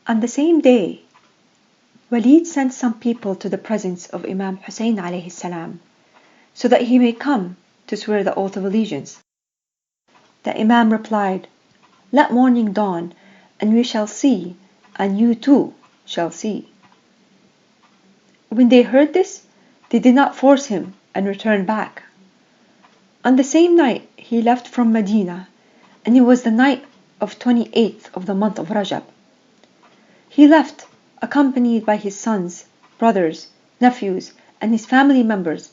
On the same day, Walid sent some people to the presence of Imam Hussein alayhi salam, so that he may come to swear the oath of allegiance. The Imam replied, "Let morning dawn, and we shall see, and you too shall see." When they heard this, they did not force him and returned back. On the same night he left from Medina, and it was the night of 28th of the month of Rajab. He left accompanied by his sons, brothers, nephews, and his family members,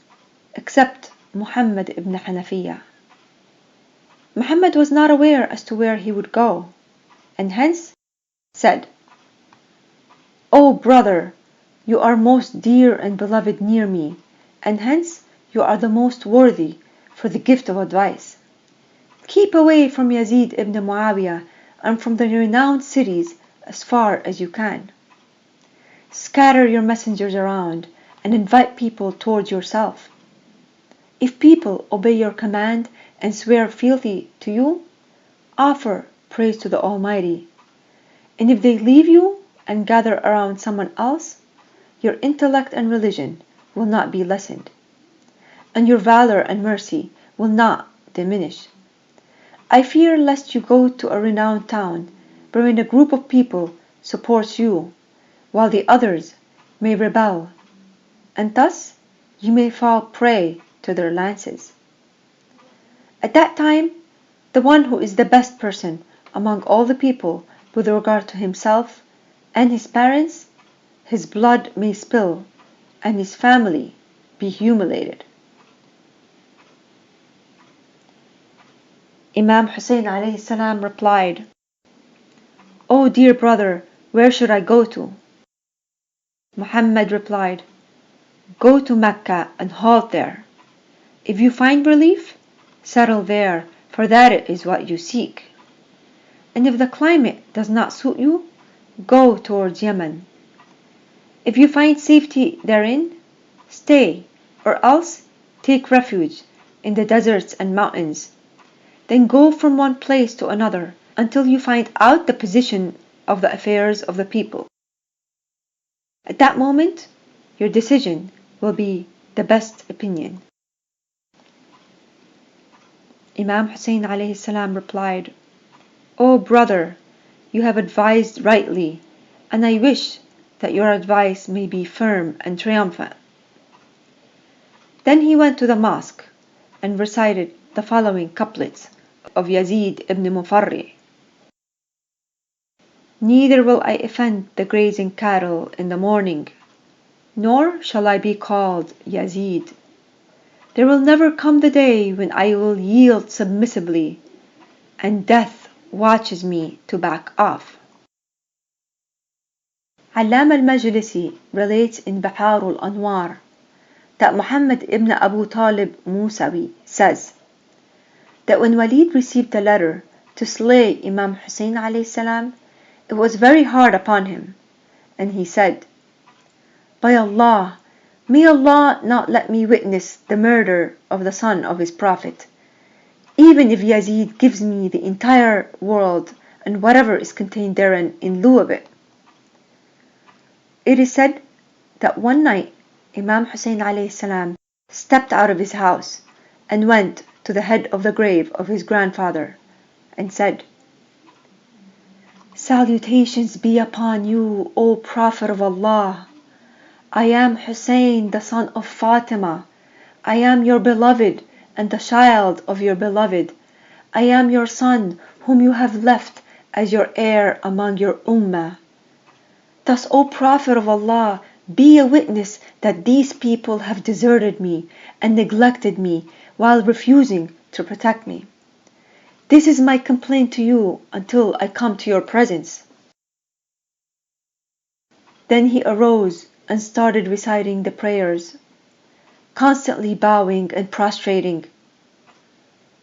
except Muhammad ibn Hanafiya. Muhammad was not aware as to where he would go, and hence said, "O brother, you are most dear and beloved near me, and hence you are the most worthy for the gift of advice. Keep away from Yazid ibn Muawiyah and from the renowned cities as far as you can. Scatter your messengers around and invite people towards yourself. If people obey your command and swear fealty to you, offer praise to the Almighty. And if they leave you and gather around someone else, your intellect and religion will not be lessened, and your valor and mercy will not diminish. I fear lest you go to a renowned town wherein a group of people supports you, while the others may rebel, and thus you may fall prey to their lances. At that time, the one who is the best person among all the people with regard to himself and his parents, his blood may spill, and his family be humiliated." Imam Hussein alayhi salam replied, "O dear brother, where should I go to?" Muhammad replied, "Go to Mecca and halt there. If you find relief, settle there, for that is what you seek. And if the climate does not suit you, go towards Yemen. If you find safety therein, stay, or else take refuge in the deserts and mountains. Then go from one place to another until you find out the position of the affairs of the people. At that moment, your decision will be the best opinion." Imam Hussein alayhi salam replied, "O brother, you have advised rightly, and I wish that your advice may be firm and triumphant." Then he went to the mosque and recited the following couplets of Yazid ibn Mufarri: "Neither will I offend the grazing cattle in the morning, nor shall I be called Yazid. There will never come the day when I will yield submissively, and death watches me to back off." Allama al-Majlisi relates in Bihar al-Anwar that Muhammad ibn Abu Talib Musawi says that when Walid received a letter to slay Imam Hussein alayhi salam, it was very hard upon him, and he said, "By Allah, may Allah not let me witness the murder of the son of his Prophet, even if Yazid gives me the entire world and whatever is contained therein in lieu of it." It is said that one night Imam Hussein alayhi salam stepped out of his house and went to the head of the grave of his grandfather and said, "Salutations be upon you, O Prophet of Allah. I am Hussein, the son of Fatima. I am your beloved and the child of your beloved. I am your son whom you have left as your heir among your ummah. Thus, O Prophet of Allah, be a witness that these people have deserted me and neglected me while refusing to protect me. This is my complaint to you until I come to your presence." Then he arose and started reciting the prayers, constantly bowing and prostrating.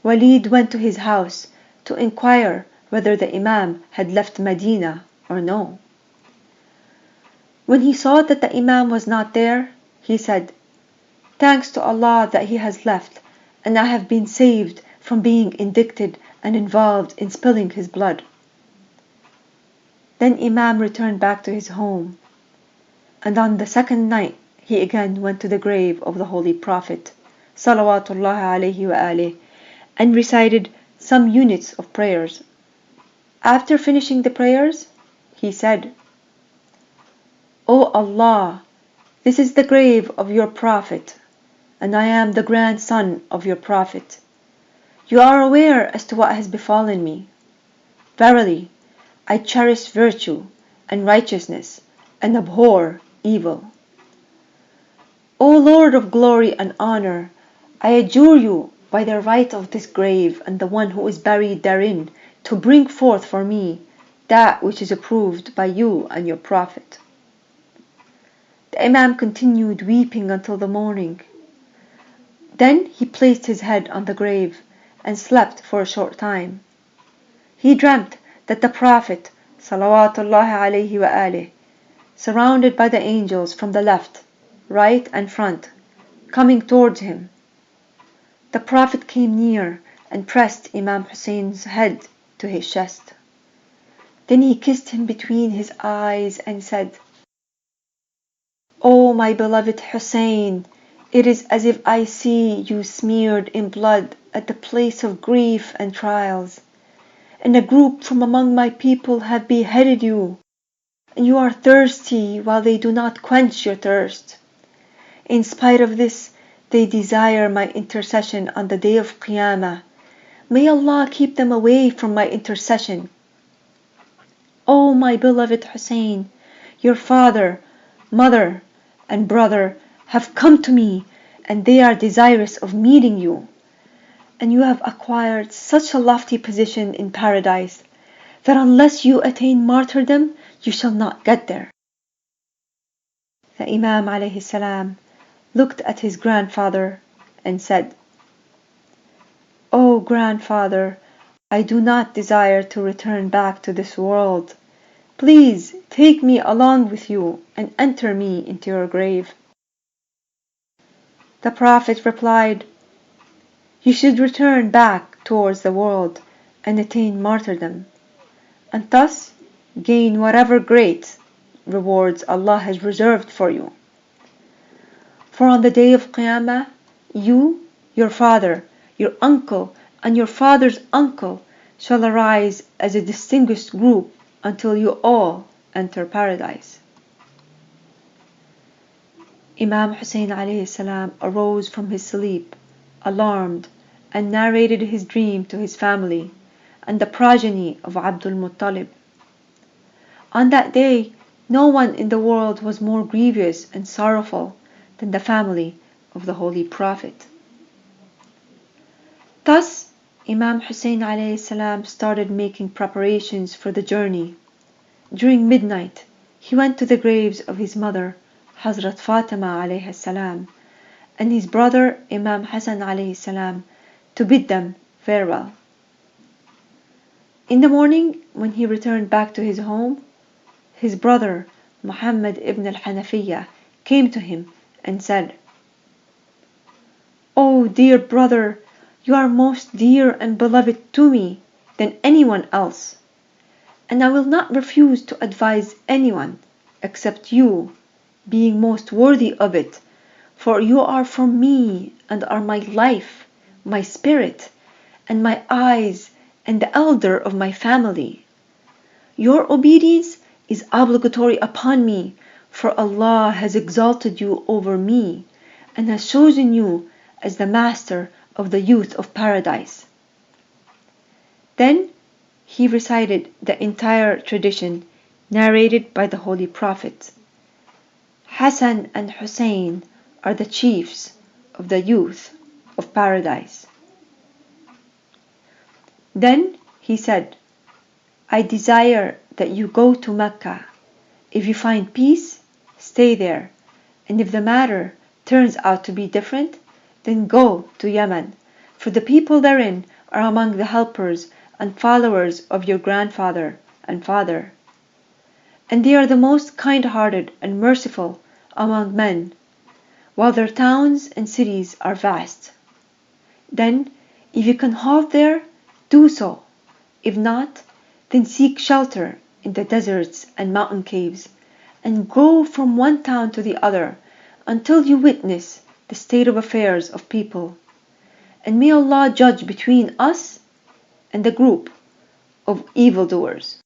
Walid went to his house to inquire whether the Imam had left Medina or no. When he saw that the Imam was not there, he said, "Thanks to Allah that he has left, and I have been saved from being indicted and involved in spilling his blood." Then Imam returned back to his home, and on the second night he again went to the grave of the Holy Prophet salawatullahi alayhi wa alih, and recited some units of prayers. After finishing the prayers, he said, O Allah, this is the grave of your Prophet, and I am the grandson of your Prophet. You are aware as to what has befallen me. Verily, I cherish virtue and righteousness and abhor evil. O Lord of glory and honor, I adjure you by the right of this grave and the one who is buried therein to bring forth for me that which is approved by you and your Prophet. The Imam continued weeping until the morning. Then he placed his head on the grave and slept for a short time. He dreamt that the Prophet salawatullahi alayhi wa alih, surrounded by the angels from the left, right and front, coming towards him. The Prophet came near and pressed Imam Hussein's head to his chest. Then he kissed him between his eyes and said, O my beloved Hussein, it is as if I see you smeared in blood at the place of grief and trials, and a group from among my people have beheaded you, and you are thirsty while they do not quench your thirst. In spite of this, they desire my intercession on the day of Qiyamah. May Allah keep them away from my intercession. O my beloved Hussein, your father, mother, and brother have come to me, and they are desirous of meeting you. And you have acquired such a lofty position in paradise that unless you attain martyrdom, you shall not get there. The Imam alayhi salam looked at his grandfather and said, O grandfather, I do not desire to return back to this world. Please take me along with you and enter me into your grave. The Prophet replied, You should return back towards the world and attain martyrdom, and thus gain whatever great rewards Allah has reserved for you. For on the day of Qiyamah, you, your father, your uncle, and your father's uncle shall arise as a distinguished group until you all enter paradise. Imam Hussein alayhi salam arose from his sleep, alarmed, and narrated his dream to his family and the progeny of Abdul Muttalib. On that day, no one in the world was more grievous and sorrowful than the family of the Holy Prophet. Thus, Imam Hussein alayhi salam started making preparations for the journey. During midnight, he went to the graves of his mother, Hazrat Fatima alayhi salam, and his brother Imam Hassan alayhi salam, to bid them farewell. In the morning, when he returned back to his home, his brother Muhammad ibn al-Hanafiyyah came to him and said, O dear brother, you are most dear and beloved to me than anyone else, and I will not refuse to advise anyone except you, being most worthy of it, for you are from me and are my life, my spirit, and my eyes, and the elder of my family. Your obedience is obligatory upon me, for Allah has exalted you over me and has chosen you as the master of the youth of paradise. Then he recited the entire tradition narrated by the Holy Prophet. Hassan and Hussein are the chiefs of the youth of paradise. Then he said, I desire that you go to Mecca. If you find peace, stay there, and if the matter turns out to be different, then go to Yemen, for the people therein are among the helpers and followers of your grandfather and father, and they are the most kind-hearted and merciful among men, while their towns and cities are vast. Then, if you can halt there, do so. If not, then seek shelter in the deserts and mountain caves, and go from one town to the other until you witness the state of affairs of people. And may Allah judge between us and the group of evildoers.